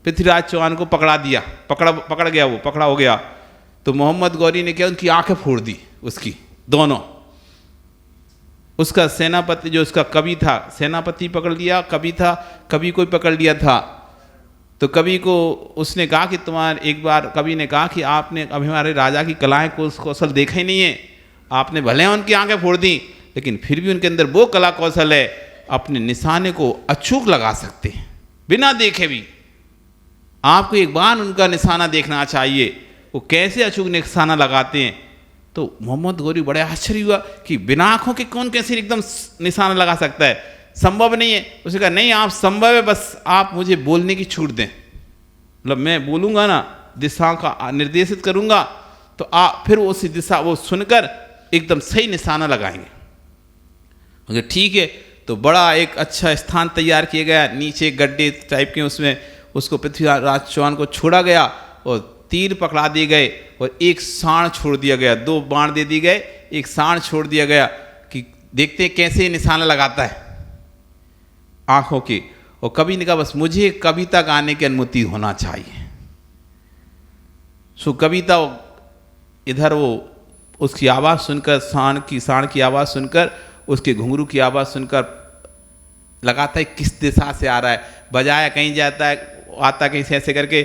पृथ्वीराज चौहान को पकड़ा दिया, पकड़ गया, वो पकड़ा हो गया। तो मोहम्मद गौरी ने क्या, उनकी आंखें फोड़ दी, उसकी दोनों। उसका सेनापति जो उसका कवि था, सेनापति पकड़ लिया, कवि था, कवि को पकड़ लिया था। तो कवि को उसने कहा कि तुम्हारे, एक बार कवि ने कहा कि आपने अभी हमारे राजा की कलाएं कौशल देखा ही नहीं है, आपने भले उनकी आंखें फोड़ दी लेकिन फिर भी उनके अंदर वो कला कौशल है, अपने निशाने को अचूक लगा सकते हैं बिना देखे भी। आपको एक बार उनका निशाना देखना चाहिए, वो कैसे अचूक निशाना लगाते हैं। तो मोहम्मद गौरी बड़े आश्चर्य हुआ कि बिना आंखों के कौन कैसे एकदम निशाना लगा सकता है, संभव नहीं है। उसने कहा नहीं, आप संभव है, बस आप मुझे बोलने की छूट दें, मतलब मैं बोलूँगा ना, दिशा का निर्देशित करूँगा, तो आप फिर उस दिशा वो सुनकर एकदम सही निशाना लगाएंगे। मगर ठीक है, तो बड़ा एक अच्छा स्थान तैयार किया गया, नीचे गड्ढे टाइप के, उसमें उसको पृथ्वीराज चौहान को छोड़ा गया और तीर पकड़ा दिए गए और एक साण छोड़ दिया गया, 2 बाण दे दिए गए, एक साण छोड़ दिया गया कि देखते हैं कैसे निशाना लगाता है आंखों की। और कवि ने कहा बस मुझे कविता गाने की अनुमति होना चाहिए। सो कविता इधर वो उसकी आवाज़ सुनकर, साण की आवाज़ सुनकर, उसके घुंघरू की आवाज़ सुनकर लगाता है किस दिशा से आ रहा है, बजाया कहीं जाता है, आता कहीं से, ऐसे करके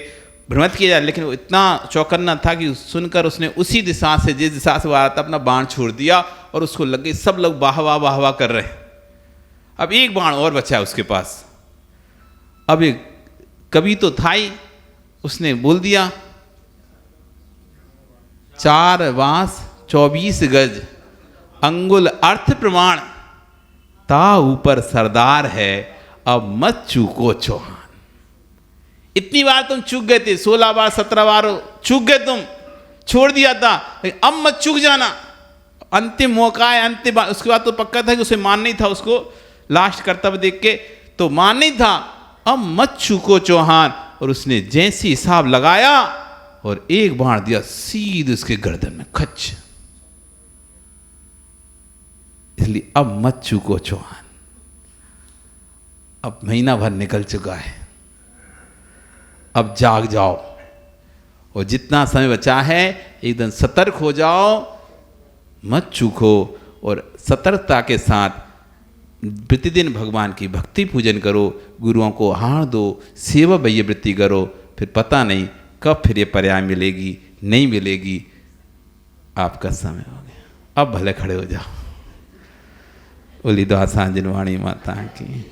भ्रमित किया जाए। लेकिन वो इतना चौकन्ना था कि सुनकर उसने उसी दिशा से, जिस दिशा से वो आ रहा था, अपना बाण छोड़ दिया और उसको लगे सब लोग वाह वाह वाह वाह कर रहे हैं। अब एक बाण और बचा है उसके पास। अब एक कवि तो था ही, उसने बोल दिया 4 बांस 24 गज अंगुल अर्थ प्रमाण, ता ऊपर सरदार है अब मत चूको चौहान। इतनी बार तुम चूक गए थे, 16 बार 17 बार चूक गए, तुम छोड़ दिया था, अब मत चूक जाना, अंतिम मौका है, अंतिम बार। उसके बाद तो पक्का था कि उसे मान नहीं था, उसको लास्ट कर्तव्य देख के तो मान नहीं था, अब मत चूको चौहान। और उसने जैसी हिसाब लगाया और एक बाण दिया सीधे उसके गर्दन में, खच। इसलिए अब मत चूको चौहान। अब महीना भर निकल चुका है, अब जाग जाओ और जितना समय बचा है एकदम सतर्क हो जाओ, मत चूको और सतर्कता के साथ प्रतिदिन भगवान की भक्ति पूजन करो, गुरुओं को हार दो, सेवा वृत्ति करो। फिर पता नहीं कब फिर ये पर्याय मिलेगी, नहीं मिलेगी। आपका समय हो गया, अब भले खड़े हो जाओ। बोली दासांजन वाणी माता की।